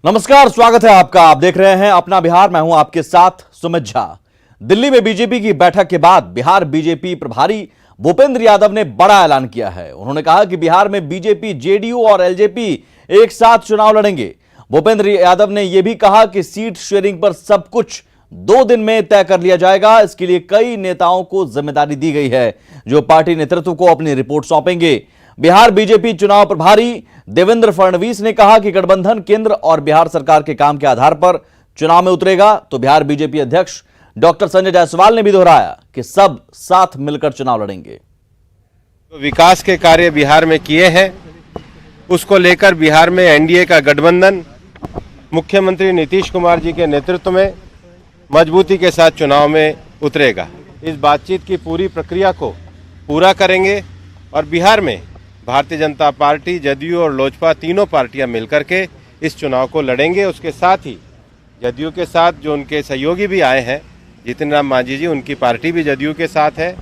नमस्कार, स्वागत है आपका। आप देख रहे हैं अपना बिहार। मैं हूं आपके साथ सुमित झा। दिल्ली में बीजेपी की बैठक के बाद बिहार बीजेपी प्रभारी भूपेंद्र यादव ने बड़ा ऐलान किया है। उन्होंने कहा कि बिहार में बीजेपी, जेडीयू और एलजेपी एक साथ चुनाव लड़ेंगे। भूपेंद्र यादव ने यह भी कहा कि सीट शेयरिंग पर सब कुछ 2 दिन में तय कर लिया जाएगा। इसके लिए कई नेताओं को जिम्मेदारी दी गई है, जो पार्टी नेतृत्व को अपनी रिपोर्ट सौंपेंगे। बिहार बीजेपी चुनाव प्रभारी देवेंद्र फडणवीस ने कहा कि गठबंधन केंद्र और बिहार सरकार के काम के आधार पर चुनाव में उतरेगा। तो बिहार बीजेपी अध्यक्ष डॉक्टर संजय जायसवाल ने भी दोहराया कि सब साथ मिलकर चुनाव लड़ेंगे। विकास के कार्य बिहार में किए हैं, उसको लेकर बिहार में एनडीए का गठबंधन मुख्यमंत्री नीतीश कुमार जी के नेतृत्व में मजबूती के साथ चुनाव में उतरेगा। इस बातचीत की पूरी प्रक्रिया को पूरा करेंगे और बिहार में भारतीय जनता पार्टी, जदयू और लोजपा तीनों पार्टियां मिलकर के इस चुनाव को लड़ेंगे। उसके साथ ही जदयू के साथ जो उनके सहयोगी भी आए हैं, जितिन राम मांझी जी, उनकी पार्टी भी जदयू के साथ है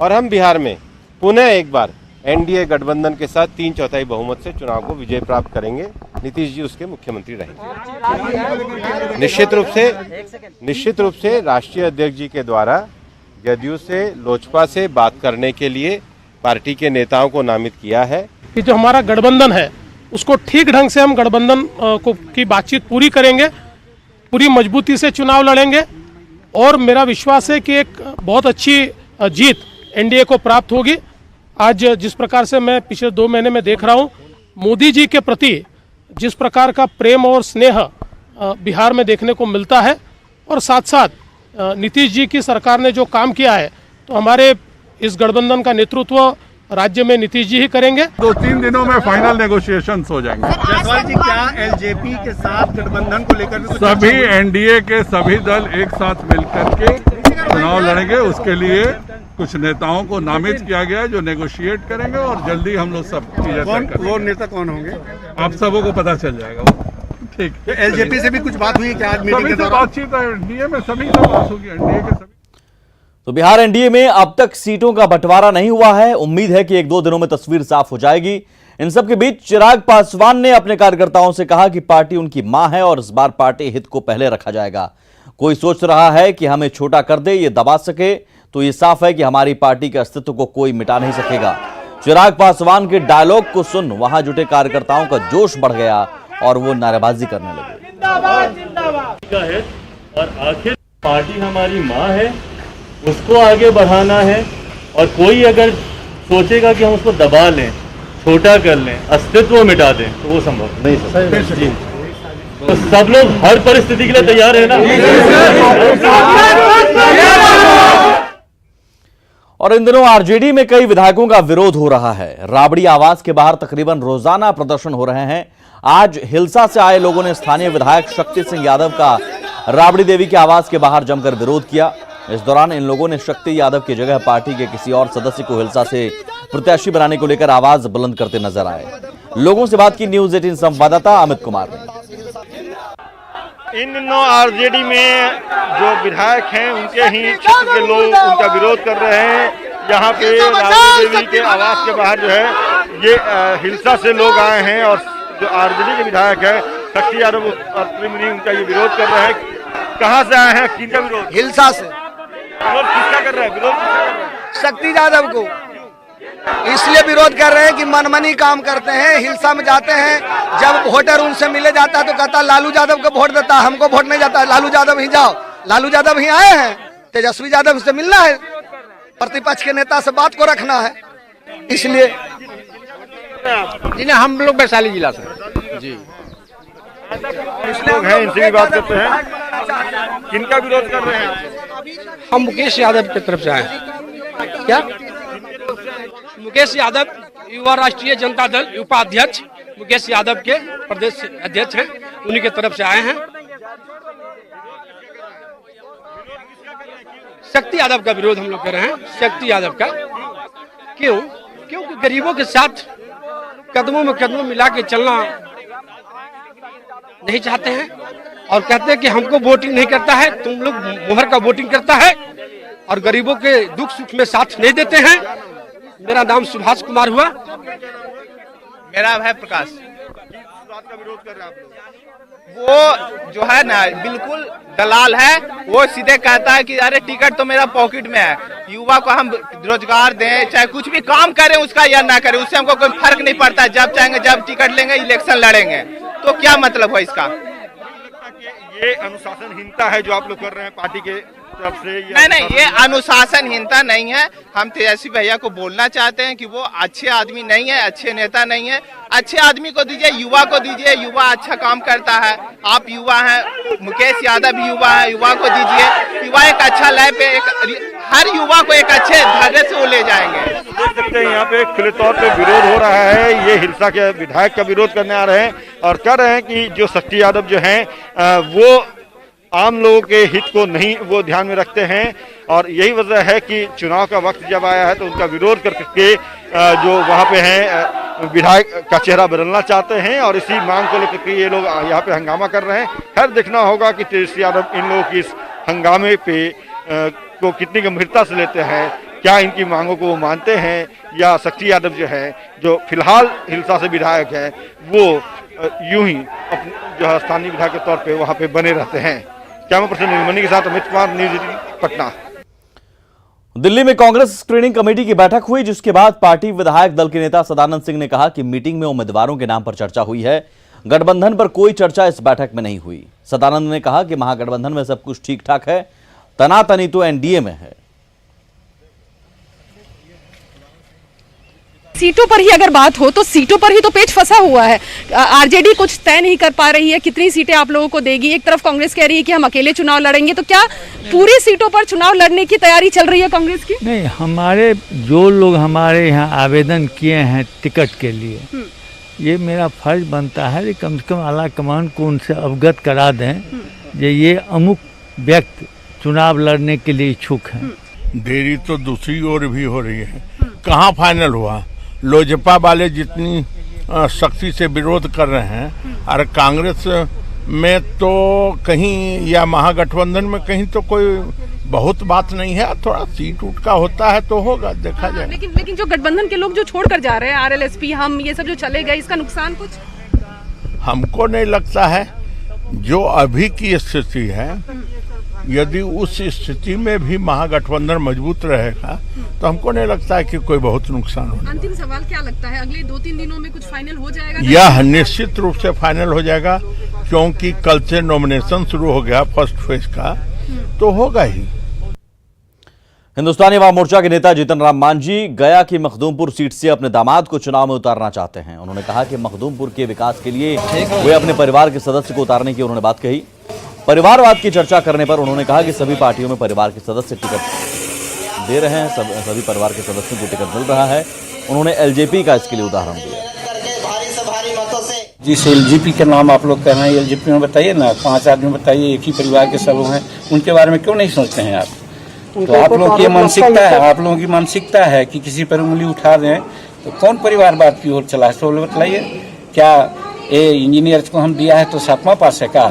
और हम बिहार में पुनः एक बार एनडीए गठबंधन के साथ 3/4 बहुमत से चुनाव को विजय प्राप्त करेंगे। नीतीश जी उसके मुख्यमंत्री रहेंगे। निश्चित रूप से राष्ट्रीय अध्यक्ष जी के द्वारा जदयू से, लोजपा से बात करने के लिए पार्टी के नेताओं को नामित किया है कि जो हमारा गठबंधन है उसको ठीक ढंग से हम गठबंधन की बातचीत पूरी करेंगे, पूरी मजबूती से चुनाव लड़ेंगे और मेरा विश्वास है कि एक बहुत अच्छी जीत एनडीए को प्राप्त होगी। आज जिस प्रकार से मैं पिछले 2 महीने में देख रहा हूं, मोदी जी के प्रति जिस प्रकार का प्रेम और स्नेह बिहार में देखने को मिलता है और साथ साथ नीतीश जी की सरकार ने जो काम किया है, तो हमारे इस गठबंधन का नेतृत्व राज्य में नीतीश जी ही करेंगे। 2-3 दिनों में फाइनल नेगोशिएशंस हो जाएंगे। जायसवाल जी, क्या एलजेपी के साथ गठबंधन को लेकर सभी एनडीए के सभी दल एक साथ मिलकर के चुनाव लड़ेंगे। उसके लिए कुछ नेताओं को नामित किया गया है जो नेगोशिएट करेंगे और जल्दी हम लोग सब चीजें तय करेंगे। वो नेता कौन होंगे? आप सबों को पता चल जाएगा। ठीक, तो एलजेपी से भी कुछ बात हुई क्या? आज मीटिंग के दौरान बातचीत है, एनडीए में सभी से बात होगी। एनडीए के सभी। तो बिहार एनडीए में अब तक सीटों का बंटवारा नहीं हुआ है। उम्मीद है कि 1-2 दिनों में तस्वीर साफ हो जाएगी। इन सब के बीच चिराग पासवान ने अपने कार्यकर्ताओं से कहा कि पार्टी उनकी मां है और इस बार पार्टी हित को पहले रखा जाएगा। कोई सोच रहा है कि हमें छोटा कर दे, ये दबा सके, तो ये साफ है कि हमारी पार्टी के अस्तित्व को कोई मिटा नहीं सकेगा। चिराग पासवान के डायलॉग को सुन वहां जुटे कार्यकर्ताओं का जोश बढ़ गया और वो नारेबाजी करने लगे। और आखिर पार्टी हमारी मां है, उसको आगे बढ़ाना है और कोई अगर सोचेगा कि हम उसको दबा लें, छोटा कर लें, अस्तित्व मिटा दें, तो वो संभव नहीं जी। तो सब लोग हर परिस्थिति के लिए तैयार है ना। और इन दिनों आरजेडी में कई विधायकों का विरोध हो रहा है। राबड़ी आवास के बाहर तकरीबन रोजाना प्रदर्शन हो रहे हैं। आज हिलसा से आए लोगों ने स्थानीय विधायक शक्ति सिंह यादव का राबड़ी देवी के आवास के बाहर जमकर विरोध किया। इस दौरान इन लोगों ने शक्ति यादव की जगह पार्टी के किसी और सदस्य को हिलसा से प्रत्याशी बनाने को लेकर आवाज बुलंद करते नजर आए। लोगों से बात की न्यूज 18 संवाददाता अमित कुमार ने। इन दिनों आरजेडी में जो विधायक हैं उनके ही क्षेत्र के लोग उनका विरोध कर रहे हैं। यहाँ पे राबड़ी देवी के आवास के बाहर जो है ये हिलसा से लोग आए हैं और जो आरजेडी के विधायक है शक्ति यादव उनका ये विरोध कर रहे हैं। कहाँ से आए हैं, किनका विरोध? हिलसा से। विरोध किसका कर रहे हैं? विरोध किसका कर रहे हैं? शक्ति यादव को इसलिए विरोध कर रहे हैं कि मनमानी काम करते हैं। हिलसा में जाते हैं, जब वोटर उनसे मिले जाता है तो कहता लालू यादव को वोट देता, हमको वोट नहीं जाता, लालू यादव ही जाओ। लालू यादव ही आए हैं, तेजस्वी यादव से मिलना है, प्रतिपक्ष के नेता से बात को रखना है, इसलिए जिन्हें हम लोग वैशाली जिला से जी लोग हैं, इनसे भी बात करते हैं। किनका विरोध कर रहे हैं? हम मुकेश यादव की तरफ से आए। क्या? मुकेश यादव युवा राष्ट्रीय जनता दल उपाध्यक्ष मुकेश यादव के प्रदेश अध्यक्ष हैं, उन्हीं की तरफ से आए हैं। शक्ति यादव का विरोध हम लोग कर रहे हैं। शक्ति यादव का क्यों? क्योंकि गरीबों के साथ कदमों में कदमों मिला के चलना नहीं चाहते हैं और कहते हैं कि हमको वोटिंग नहीं करता है, तुम लोग मोहर का वोटिंग करता है और गरीबों के दुख सुख में साथ नहीं देते हैं। मेरा नाम सुभाष कुमार हुआ। मेरा है प्रकाश। बात का विरोध कर रहे हैं आप लोग? वो जो है ना बिल्कुल दलाल है। वो सीधे कहता है कि अरे टिकट तो मेरा पॉकेट में है, युवा को हम रोजगार दें, चाहे कुछ भी काम करें उसका या ना करें, उससे हमको कोई फर्क नहीं पड़ता। जब चाहेंगे जब टिकट लेंगे, इलेक्शन लड़ेंगे, तो क्या मतलब है इसका? ये अनुशासनहीनता है जो आप लोग कर रहे हैं पार्टी के तरफ से? नहीं, ये अनुशासनहीनता नहीं है। हम तेजस्वी भैया को बोलना चाहते हैं कि वो अच्छे आदमी नहीं है, अच्छे नेता नहीं है। अच्छे आदमी को दीजिए, युवा को दीजिए, युवा अच्छा काम करता है। आप युवा हैं, मुकेश यादव भी युवा है, युवा को दीजिए। युवा एक अच्छा लाइफ पे हर युवा को एक अच्छे धागे से वो ले जाएंगे। देख सकते हैं यहाँ पे खुले तौर पे विरोध हो रहा है। ये हिलसा के विधायक का विरोध करने आ रहे हैं और कह रहे हैं कि जो शक्ति यादव जो हैं वो आम लोगों के हित को नहीं वो ध्यान में रखते हैं और यही वजह है कि चुनाव का वक्त जब आया है तो उनका विरोध करके जो वहाँ पे हैं विधायक का चेहरा बदलना चाहते हैं और इसी मांग को लेकर के ये लोग यहाँ पे हंगामा कर रहे हैं। खैर देखना होगा कि तेजस्वी यादव इन लोगों की इस हंगामे पे को कितनी गंभीरता से लेते हैं, क्या इनकी मांगों को वो मानते हैं या शक्ति यादव जो है जो फिलहाल हिलसा से विधायक है वो यूं ही जो है स्थानीय विधायक के तौर पे वहाँ पे बने रहते हैं। कैमरा पर्सन नीलमणि के साथ अमित कुमार, न्यूज़ 18 पटना। दिल्ली में कांग्रेस स्क्रीनिंग कमेटी की बैठक हुई जिसके बाद पार्टी विधायक दल के नेता सदानंद सिंह ने कहा कि मीटिंग में उम्मीदवारों के नाम पर चर्चा हुई है, गठबंधन पर कोई चर्चा इस बैठक में नहीं हुई। सदानंद ने कहा कि महागठबंधन में सब कुछ ठीक ठाक है, तनातनी तो एनडीए में है। सीटों पर ही अगर बात हो तो सीटों पर ही तो पेच फंसा हुआ है। आरजेडी कुछ तय नहीं कर पा रही है कितनी सीटें आप लोगों को देगी। एक तरफ कांग्रेस कह रही है कि हम अकेले चुनाव लड़ेंगे, तो क्या पूरी सीटों पर चुनाव लड़ने की तैयारी चल रही है कांग्रेस की? नहीं, हमारे जो लोग हमारे यहाँ आवेदन किए हैं टिकट के लिए, ये मेरा फर्ज बनता है कि कम से कम आला कमान को उनसे अवगत करा दें ये अमुक व्यक्ति चुनाव लड़ने के लिए इच्छुक हैं। देरी तो दूसरी ओर भी हो रही है। कहाँ फाइनल हुआ? लोजपा वाले जितनी सख्ती से विरोध कर रहे हैं और कांग्रेस में तो कहीं या महागठबंधन में कहीं तो कोई बहुत बात नहीं है। थोड़ा सीट उठ का होता है तो होगा, देखा जाए। लेकिन जो गठबंधन के लोग जो छोड़कर जा रहे हैं, आरएलएसपी, हम ये सब जो चले गए, इसका नुकसान कुछ हमको नहीं लगता है। जो अभी की स्थिति है, यदि उस स्थिति में भी महागठबंधन मजबूत रहेगा तो हमको नहीं लगता है कि कोई बहुत नुकसान होगा। अंतिम सवाल क्या लगता है, अगले 2-3 दिनों में कुछ फाइनल हो जाएगा? यह निश्चित रूप से फाइनल हो जाएगा क्योंकि कल से नॉमिनेशन शुरू हो गया फर्स्ट फेज का, तो होगा ही। हिंदुस्तानी अवाम मोर्चा के नेता जीतन राम मांझी गया की मखदूमपुर सीट से अपने दामाद को चुनाव में उतारना चाहते हैं। उन्होंने कहा कि मखदूमपुर के विकास के लिए वे अपने परिवार के सदस्य को उतारने की उन्होंने बात कही। परिवारवाद की चर्चा करने पर उन्होंने कहा कि सभी पार्टियों में परिवार के सदस्य टिकट दे रहे हैं, सभी परिवार के सदस्यों को टिकट मिल रहा है। उन्होंने एलजेपी का इसके लिए उदाहरण दिया। जिस एलजेपी का नाम आप लोग कह रहे हैं, एलजेपी में बताइए ना, 5 आदमी बताइए, एक ही परिवार के सब लोग हैं, उनके बारे में क्यों नहीं सोचते हैं आप? तो आप लोगों की मानसिकता है, आप लोगों की मानसिकता है कि किसी पर उंगली उठा दें तो कौन परिवारवाद की ओर चला है? तो बताइए, क्या ये इंजीनियर्स को हम दिया है तो 7वां पास है का,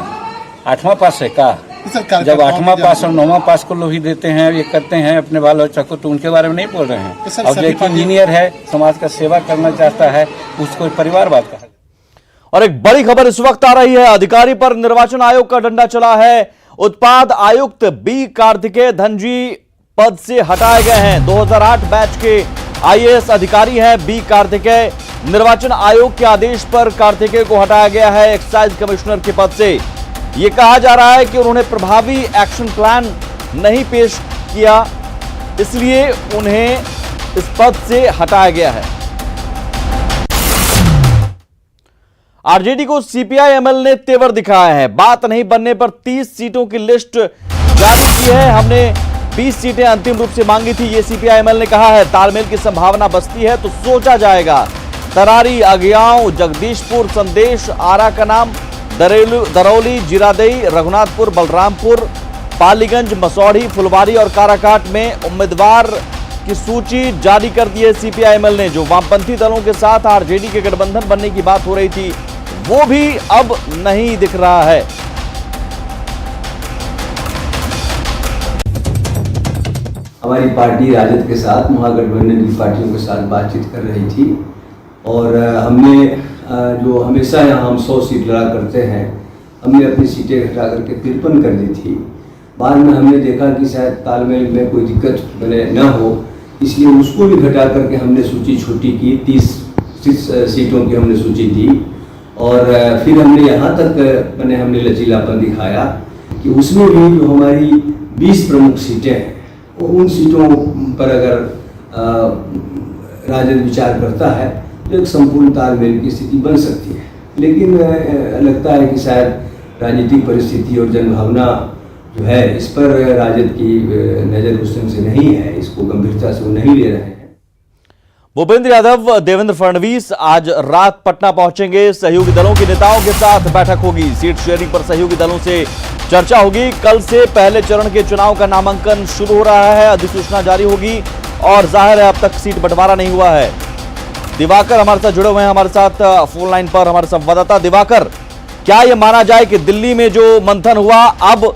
8वां पास है का? जब 8वां पास और 9वां पास को लोग ही देते हैं, ये करते हैं अपने बाल बच्चों को, तो उनके बारे में नहीं बोल रहे हैं। अब जो इंजीनियर है, समाज का सेवा करना चाहता है, उसको परिवारवाद कहा। और एक बड़ी खबर इस वक्त आ रही है, अधिकारी पर निर्वाचन आयोग का डंडा चला है। उत्पाद आयुक्त बी कार्तिकेय धनजी पद से हटाए गए हैं। 2008 बैच के आईएएस अधिकारी हैं बी कार्तिकेय। निर्वाचन आयोग के आदेश पर कार्तिकेय को हटाया गया है एक्साइज कमिश्नर के पद से। यह कहा जा रहा है कि उन्होंने प्रभावी एक्शन प्लान नहीं पेश किया, इसलिए उन्हें इस पद से हटाया गया है। आरजेडी को सीपीआई-एमएल ने तेवर दिखाया है। बात नहीं बनने पर 30 सीटों की लिस्ट जारी की है। हमने 20 सीटें अंतिम रूप से मांगी थी, ये सीपीआई-एमएल ने कहा है। तालमेल की संभावना बचती है तो सोचा जाएगा। तरारी, अगियाओं, जगदीशपुर, संदेश, आरा का नाम, दरौली, जीरादेई, रघुनाथपुर, बलरामपुर, पालीगंज, मसौढ़ी, फुलवारी और काराकाट में उम्मीदवार की सूची जारी कर दी है सीपीआई-एमएल ने। जो वामपंथी दलों के साथ आरजेडी के गठबंधन बनने की बात हो रही थी, वो भी अब नहीं दिख रहा है। हमारी पार्टी राजद के साथ, महागठबंधन की पार्टियों के साथ बातचीत कर रही थी और हमने जो हमेशा यहाँ हम 100 सीट लड़ा करते हैं, हमने अपनी सीटें घटा करके 53 कर दी थी। बाद में हमने देखा कि शायद तालमेल में कोई दिक्कत मैंने न हो, इसलिए उसको भी घटा करके हमने सूची छोटी की, 30 सीटों की हमने सूची दी। और फिर हमने यहाँ तक हमने लचीलापन दिखाया कि उसमें भी जो हमारी 20 प्रमुख सीटें हैं, उन सीटों पर अगर राजद विचार करता है तो एक संपूर्ण तालमेल की स्थिति बन सकती है। लेकिन लगता है कि शायद राजनीतिक परिस्थिति और जनभावना जो है, इस पर राजद की नज़र उस ढंग से नहीं है, इसको गंभीरता से वो नहीं ले रहे हैं। भूपेंद्र यादव, देवेंद्र फडणवीस आज रात पटना पहुंचेंगे। सहयोगी दलों के नेताओं के साथ बैठक होगी। सीट शेयरिंग पर सहयोगी दलों से चर्चा होगी। कल से पहले चरण के चुनाव का नामांकन शुरू हो रहा है, अधिसूचना जारी होगी और जाहिर है अब तक सीट बंटवारा नहीं हुआ है। दिवाकर हमारे साथ जुड़े हुए हैं, हमारे साथ फोन लाइन पर हमारे संवाददाता। दिवाकर, क्या यह माना जाए कि दिल्ली में जो मंथन हुआ अब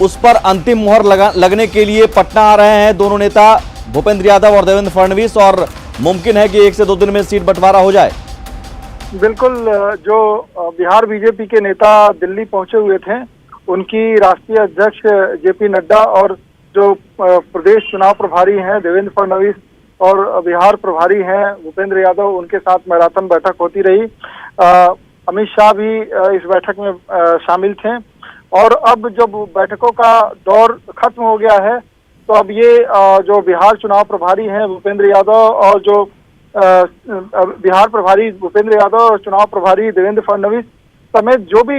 उस पर अंतिम मुहर लगने के लिए पटना आ रहे हैं दोनों नेता, भूपेंद्र यादव और देवेंद्र फडणवीस, और मुमकिन है कि 1 से 2 दिन में सीट बंटवारा हो जाए? बिल्कुल, जो बिहार बीजेपी के नेता दिल्ली पहुंचे हुए थे, उनकी राष्ट्रीय अध्यक्ष जेपी नड्डा और जो प्रदेश चुनाव प्रभारी हैं देवेंद्र फडणवीस और बिहार प्रभारी हैं भूपेंद्र यादव, उनके साथ मैराथन बैठक होती रही। अमित शाह भी इस बैठक में शामिल थे। और अब जब बैठकों का दौर खत्म हो गया है तो अब ये जो बिहार चुनाव प्रभारी हैं भूपेंद्र यादव और जो बिहार प्रभारी भूपेंद्र यादव और चुनाव प्रभारी देवेंद्र फडणवीस समेत जो भी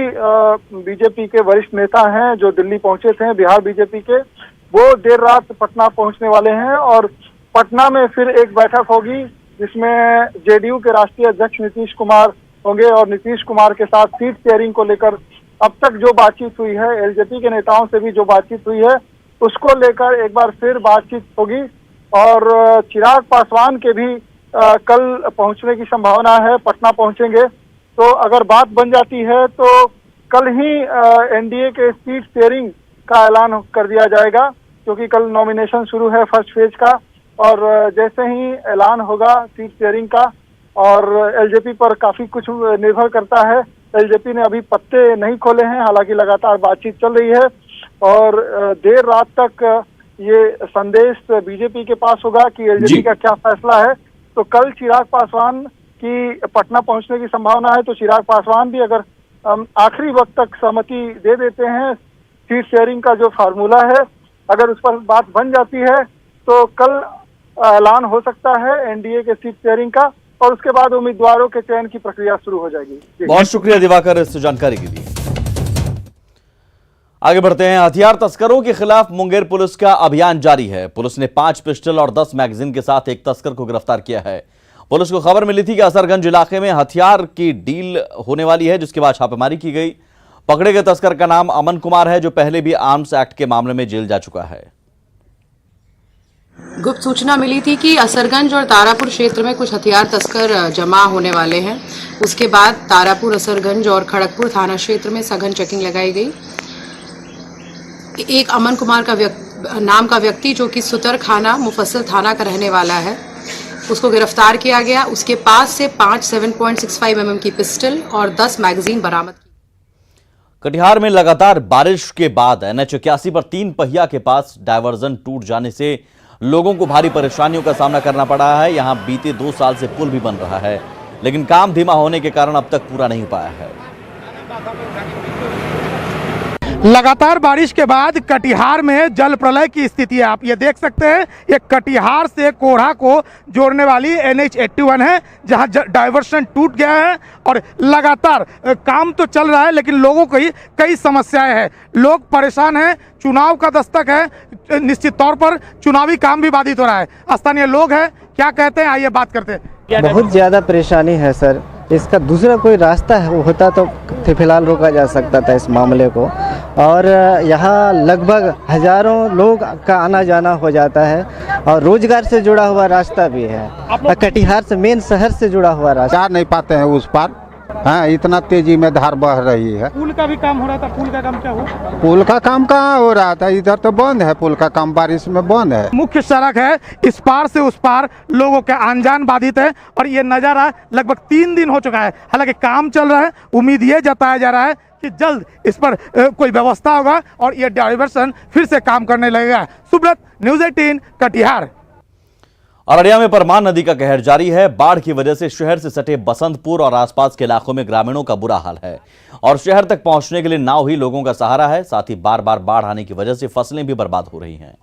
बीजेपी के वरिष्ठ नेता हैं जो दिल्ली पहुंचे थे बिहार बीजेपी के, वो देर रात पटना पहुंचने वाले हैं। और पटना में फिर एक बैठक होगी जिसमें जेडीयू के राष्ट्रीय अध्यक्ष नीतीश कुमार होंगे और नीतीश कुमार के साथ सीट शेयरिंग को लेकर अब तक जो बातचीत हुई है, एलजेपी के नेताओं से भी जो बातचीत हुई है, उसको लेकर एक बार फिर बातचीत होगी। और चिराग पासवान के भी कल पहुंचने की संभावना है, पटना पहुंचेंगे। तो अगर बात बन जाती है तो कल ही एनडीए के सीट शेयरिंग का ऐलान कर दिया जाएगा, क्योंकि कल नॉमिनेशन शुरू है फर्स्ट फेज का। और जैसे ही ऐलान होगा सीट शेयरिंग का, और एलजेपी पर काफी कुछ निर्भर करता है, एलजेपी ने अभी पत्ते नहीं खोले हैं, हालांकि लगातार बातचीत चल रही है। और देर रात तक ये संदेश बीजेपी के पास होगा कि एलजेपी का क्या फैसला है। तो कल चिराग पासवान की पटना पहुंचने की संभावना है। तो चिराग पासवान भी अगर आखिरी वक्त तक सहमति दे देते हैं, सीट शेयरिंग का जो फार्मूला है, अगर उस पर बात बन जाती है तो कल ऐलान हो सकता है एनडीए के सीट शेयरिंग का, और उसके बाद उम्मीदवारों के चयन की प्रक्रिया शुरू हो जाएगी। बहुत शुक्रिया दिवाकर इस जानकारी के लिए। आगे बढ़ते हैं। हथियार तस्करों के खिलाफ मुंगेर पुलिस का अभियान जारी है। पुलिस ने 5 पिस्टल और 10 मैगजीन के साथ एक तस्कर को गिरफ्तार किया है। पुलिस को खबर मिली थी कि असरगंज इलाके में हथियार की डील होने वाली है, जिसके बाद छापेमारी की गई। पकड़े गए तस्कर का नाम अमन कुमार है, जो पहले भी आर्म्स एक्ट के मामले में जेल जा चुका है। गुप्त सूचना मिली थी कि असरगंज और तारापुर क्षेत्र में कुछ हथियार तस्कर जमा होने वाले हैं। उसके बाद तारापुर, असरगंज और खड़गपुर थाना क्षेत्र में सघन चेकिंग लगाई गई। एक अमन कुमार का नाम का व्यक्ति, जो कि सुतरखाना मुफस्सिल थाना का रहने वाला है, उसको गिरफ्तार किया गया। उसके पास से 5 7.65 mm की पिस्टल और 10 मैगजीन बरामद की। कटिहार में लगातार बारिश के बाद NH 81 पर 3 पहिया के पास डायवर्जन टूट जाने से लोगों को भारी परेशानियों का सामना करना पड़ा है। यहां बीते 2 साल से पुल भी बन रहा है, लेकिन काम धीमा होने के कारण अब तक पूरा नहीं पाया है। लगातार बारिश के बाद कटिहार में जल प्रलय की स्थिति है। आप ये देख सकते हैं, ये कटिहार से कोढ़ा को जोड़ने वाली NH 81 है, जहां डाइवर्शन टूट गया है और लगातार काम तो चल रहा है, लेकिन लोगों को कई समस्याएं हैं। लोग परेशान हैं, चुनाव का दस्तक है, निश्चित तौर पर चुनावी काम भी बाधित हो रहा है। स्थानीय लोग हैं, क्या कहते हैं, आइए बात करते हैं। बहुत ज़्यादा परेशानी है सर, इसका दूसरा कोई रास्ता होता तो फिलहाल रोका जा सकता था इस मामले को। और यहाँ लगभग हजारों लोग का आना जाना हो जाता है और रोजगार से जुड़ा हुआ रास्ता भी है। कटिहार से मेन शहर से जुड़ा हुआ रास्ता जा नहीं पाते हैं उस पार, हाँ, इतना तेजी में धार बह रही है। पुल का भी काम हो रहा था, पुल का काम क्या हुआ? पुल का काम कहाँ हो रहा था, इधर तो बंद है, पुल का काम बारिश में बंद है। मुख्य सड़क है, इस पार से उस पार लोगों के आन जान बाधित है और ये नज़ारा लगभग 3 दिन हो चुका है। हालांकि काम चल रहा है, उम्मीद ये जताया जा रहा है कि जल्द इस पर कोई व्यवस्था होगा और ये डाइवर्सन फिर से काम करने लगेगा। सुब्रत, न्यूज़ 18 कटिहार। अररिया में परमान नदी का कहर जारी है। बाढ़ की वजह से शहर से सटे बसंतपुर और आसपास के इलाकों में ग्रामीणों का बुरा हाल है और शहर तक पहुंचने के लिए नाव ही लोगों का सहारा है। साथ ही बार बार बाढ़ आने की वजह से फसलें भी बर्बाद हो रही हैं।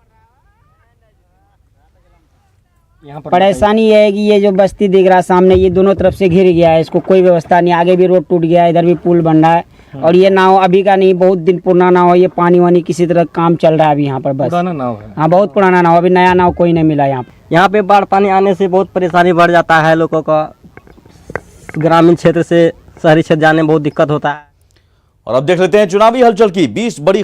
परेशानी ये है कि ये जो बस्ती दिख रहा है सामने, ये दोनों तरफ से घिर गया है, इसको कोई व्यवस्था नहीं। आगे भी रोड टूट गया है, इधर भी पुल बन रहा है और ये नाव अभी का नहीं, बहुत दिन पुराना नाव है। ये पानी वानी किसी तरह काम चल रहा है अभी यहाँ पर, बस पुराना नाव है। हाँ, बहुत पुराना नाव, अभी नया नाव कोई नहीं मिला यहाँ पे। यहाँ पे बाढ़ पानी आने से बहुत परेशानी बढ़ जाता है लोगों का, ग्रामीण क्षेत्र से शहरी क्षेत्र जाने में बहुत दिक्कत होता है। और अब देख लेते हैं चुनावी हलचल की 20 बड़ी खबर।